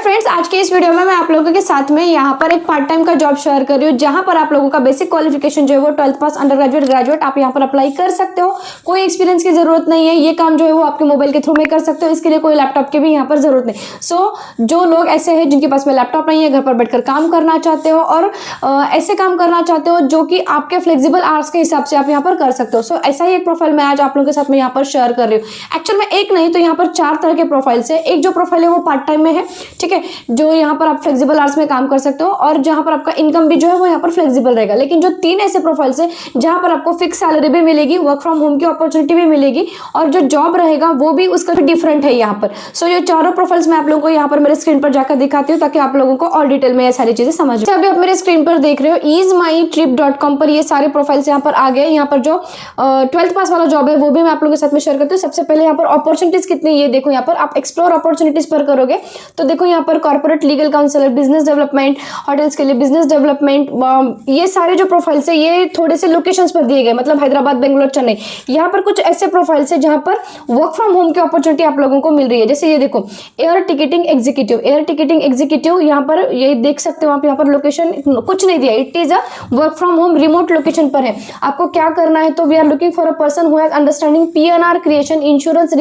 Friends, आज के इस वीडियो में मैं आप लोगों के साथ में यहाँ पर एक पार्ट टाइम का जॉब शेयर कर रही हूँ, जहाँ पर आप लोगों का बेसिक क्वालिफिकेशन जो है वो 12th पास, अंडर ग्रेजुएट, ग्रेजुएट आप यहाँ पर अप्लाई कर सकते हो। कोई एक्सपीरियंस की जरूरत नहीं है, ये काम जो है वो आपके मोबाइल के थ्रू में कर सकते हो। इसके लिए कोई लैपटॉप की भी यहाँ पर जरूरत नहीं। जो लोग ऐसे हैं जिनके पास में लैपटॉप नहीं है, घर पर बैठकर काम करना चाहते हो और ऐसे काम करना चाहते हो जो कि आपके फ्लेक्सिबल आवर्स के हिसाब से आप यहाँ पर कर सकते हो। ऐसा ही एक प्रोफाइल मैं आज आप लोगों के साथ में यहाँ पर शेयर कर रही हूँ। एक्चुअल में एक नहीं तो यहाँ पर 4 तरह के प्रोफाइल है। एक जो प्रोफाइल है वो पार्ट टाइम में है, ठीक है, जो यहाँ पर आप फ्लेक्सिबल आवर्स में काम कर सकते हो और जहां पर आपका इनकम भी जो है वो यहाँ पर फ्लेक्सिबल रहेगा। लेकिन जो 3 ऐसे प्रोफाइल्स है जहां पर आपको फिक्स सैलरी भी मिलेगी, वर्क फ्रॉम होम की अपॉर्चुनिटी भी मिलेगी और जो जॉब रहेगा वो भी उसका भी डिफरेंट है यहाँ पर। ये चारों प्रोफाइल्स मैं आप लोगों को यहाँ पर मेरे स्क्रीन पर जाकर दिखाती हूँ ताकि आप लोगों को और डिटेल में ये सारी चीजें समझ। अभी आप मेरे स्क्रीन पर देख रहे हो easemytrip.com पर ये सारे प्रोफाइल्स यहाँ पर आ गए। यहाँ पर जो 12th पास वाला जॉब है वो भी मैं आप लोगों के साथ में शेयर करती हूँ। सबसे पहले यहाँ पर अपॉर्चुनिटीज कितनी, ये देखो, यहाँ पर आप एक्सप्लोर अपॉर्चुनिटीज पर करोगे तो देखो यहाँ पर corporate legal counsellor, business development, hotels के लिए बिजनेस डेवलपमेंट, ये सारे जो प्रोफाइल्स है ये थोड़े से लोकेशंस पर दिए गए, मतलब हैदराबाद, बेंगलोर, चेन्नई। यहाँ पर कुछ ऐसे प्रोफाइल्स है जहां पर वर्क फ्रॉम होम की अपॉर्चुनिटी आप लोगों को मिल रही है। जैसे ये देखो, एयर टिकटिंग एग्जीक्यूटिव, यहाँ पर ये देख सकते हो आप। यहाँ पर लोकेशन कुछ नहीं दिया, it is a work from home remote location पर है। आपको क्या करना है, तो we are looking for a person who has understanding PNR creation, insurance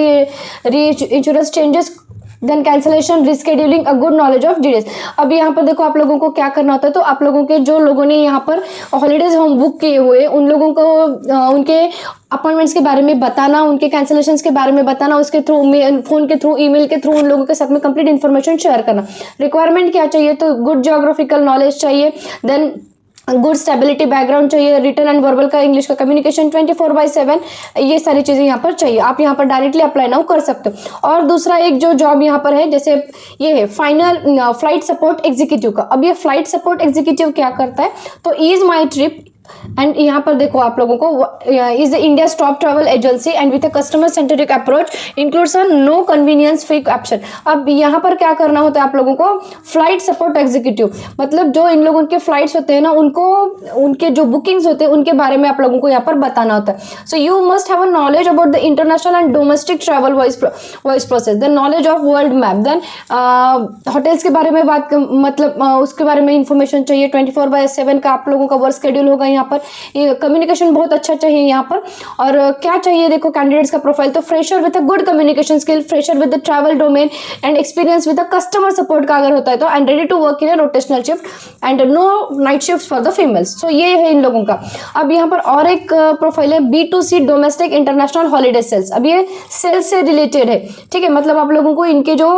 changes, then cancellation, rescheduling, a good knowledge of details. अब यहाँ पर देखो आप लोगों को क्या करना होता है, तो आप लोगों के जो लोगों ने यहाँ पर हॉलीडेज होम बुक किए हुए उन लोगों को उनके अपॉइंटमेंट्स के बारे में बताना, उनके कैंसिलेशंस के बारे में बताना, उसके थ्रू, फोन के थ्रू, ईमेल के थ्रू उन लोगों के साथ में कंप्लीट इन्फॉर्मेशन शेयर करना। रिक्वायरमेंट क्या चाहिए, तो गुड जियोग्राफिकल नॉलेज चाहिए, देन गुड स्टेबिलिटी बैकग्राउंड चाहिए, रिटन एंड वर्बल का इंग्लिश का कम्युनिकेशन 24/7, ये सारी चीजें यहाँ पर चाहिए। आप यहाँ पर डायरेक्टली अप्लाई नाउ कर सकते हो। और दूसरा एक जो जॉब यहाँ पर है, जैसे ये है फाइनल फ्लाइट सपोर्ट एग्जीक्यूटिव का। अब ये फ्लाइट सपोर्ट एग्जीक्यूटिव क्या करता है, तो ईज माई ट्रिप एंड यहाँ पर देखो आप लोगों को is the India top travel agency and with a customer centric approach includes no convenience free option. अब यहाँ पर क्या करना होता है आप लोगों को, फ्लाइट सपोर्ट एग्जीक्यूटिव, मतलब जो इन लोगों के फ्लाइट्स होते हैं ना, उनको उनके जो बुकिंग्स होते हैं उनके बारे में आप लोगों को यहाँ पर बताना होता है। So you must have a knowledge about the international and domestic travel voice process, then knowledge of world map, then hotels के बारे में बात, मतलब उसके बारे में इंफॉर्मेशन चाहिए। 24/7 का आप लोगों का वर्क शेड्यूल होगा। यहाँ पर ये कम्युनिकेशन बहुत अच्छा चाहिए यहाँ पर। और क्या चाहिए, देखो कैंडिडेट्स का प्रोफाइल, तो fresher with a good communication skill, fresher with the travel domain and experience with the customer support का अगर होता है तो, and ready to work in a rotational shift and no night shift for the females. So ये है इन लोगों का। अब यहाँ पर और एक प्रोफाइल है B2C domestic international holiday sales. अब ये सेल्स से रिलेटेड है, ठीक है, मतलब आप लोगों को इनके जो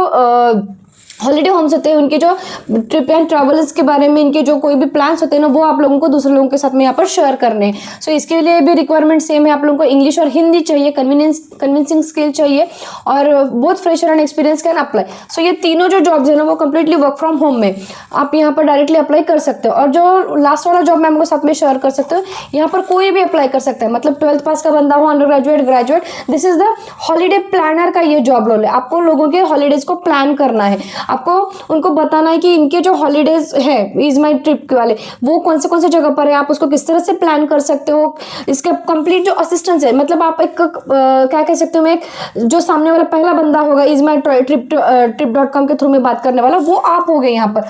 हॉलीडे होम्स होते हैं, उनके जो ट्रिप एंड ट्रैवल्स के बारे में इनके जो कोई भी प्लान्स होते हैं ना, वो आप लोगों को दूसरे लोगों के साथ में यहाँ पर शेयर करने हैं। इसके लिए भी रिक्वायरमेंट सेम है। आप लोगों को इंग्लिश और हिंदी चाहिए, कन्विंसिंग स्किल चाहिए और बहुत fresher and experience can apply. ये तीनों जो जॉब्स है ना वो कंप्लीटली वर्क फ्रॉम होम में आप यहाँ पर डायरेक्टली अप्लाई कर सकते हो। और जो लास्ट वाला जॉब मैं आपको साथ में शेयर कर सकते हो, यहाँ पर कोई भी अप्लाई कर सकता है, मतलब 12th पास का बंदा हो, undergraduate, graduate. This is the holiday planner का ये जॉब रोल है। आपको लोगों के हॉलीडेज को प्लान करना है, आपको उनको बताना है कि इनके जो हॉलीडेज है इज माई ट्रिप के वाले, वो कौन से जगह पर है, आप उसको किस तरह से प्लान कर सकते हो। इसका कंप्लीट जो असिस्टेंस है, मतलब आप एक क्या कह सकते हो, मैं जो सामने वाला पहला बंदा होगा इज माई trip.com के थ्रू में बात करने वाला, वो आप हो गए यहाँ पर।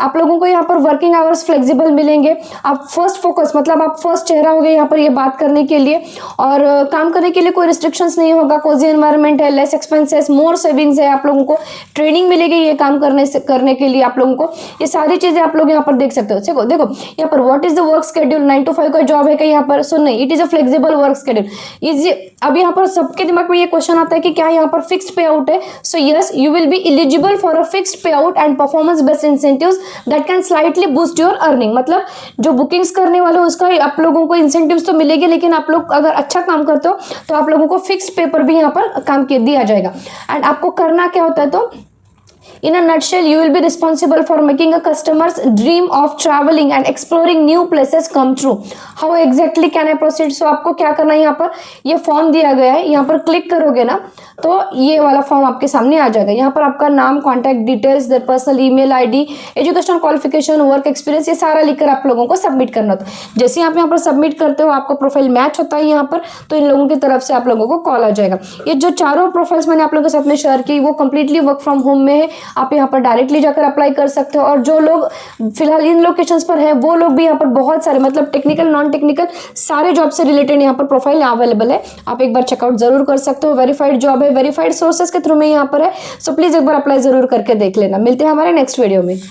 आप लोगों को यहाँ पर वर्किंग आवर्स फ्लेक्सिबल मिलेंगे। आप फर्स्ट फोकस, मतलब आप फर्स्ट चेहरा हो गए यहाँ पर ये बात करने के लिए, और काम करने के लिए कोई रिस्ट्रिक्शंस नहीं होगा। कोजी एनवायरनमेंट है, लेस एक्सपेंसेस, मोर सेविंग्स है। आप लोगों को ट्रेनिंग मिलेगी ये काम करने के लिए। आप लोगों को ये सारी चीजें आप लोग यहाँ पर देख सकते हो। देखो यहाँ पर what is the work schedule, 9 to 5 का जॉब है क्या यहाँ पर, सो नहीं, it is a flexible work schedule. अब यहाँ पर सबके दिमाग में ये क्वेश्चन आता है कि क्या यहाँ पर फिक्स्ड पे आउट है। So yes, you will be eligible for a fixed payout and performance based incentives that can slightly boost your earning. मतलब जो बुकिंग्स करने वाले उसका आप लोगों को इंसेंटिव्स तो मिलेगी, लेकिन आप लोग अगर अच्छा काम करते हो तो आप लोगों को फिक्स्ड पे पर भी यहाँ पर काम दिया जाएगा। एंड आपको करना क्या होता है, तो in a nutshell, you will be responsible for making a customer's dream of traveling and exploring new places come true. How exactly can I proceed? So आपको क्या करना है, यहाँ पर ये फॉर्म दिया गया है, यहाँ पर क्लिक करोगे ना तो ये वाला फॉर्म आपके सामने आ जाएगा। यहाँ पर आपका नाम, contact details, their personal email ID, educational qualification, work experience, ये सारा लिखकर आप लोगों को सबमिट करना होता है। जैसे आप यहाँ पर सबमिट करते हो, आपका प्रोफाइल मैच होता है यहाँ पर, तो इन लोगों की तरफ से आप लोगों को कॉल आ जाएगा। ये जो चारों प्रोफाइल्स मैंने आप लोगों के साथ में शेयर की, वो कंप्लीटली वर्क फ्रॉम होम में है। आप यहाँ पर डायरेक्टली जाकर अप्लाई कर सकते हो। और जो लोग फिलहाल इन लोकेशंस पर है वो लोग भी यहाँ पर बहुत सारे मतलब टेक्निकल नॉन टेक्निकल सारे जॉब से रिलेटेड यहाँ पर प्रोफाइल अवेलेबल है, आप एक बार चेकआउट जरूर कर सकते हो। वेरीफाइड जॉब है, वेरीफाइड सोर्सेज के थ्रू में यहाँ पर है, सो प्लीज एक बार अप्लाई जरूर करके देख लेना। मिलते हैं हमारे नेक्स्ट वीडियो में।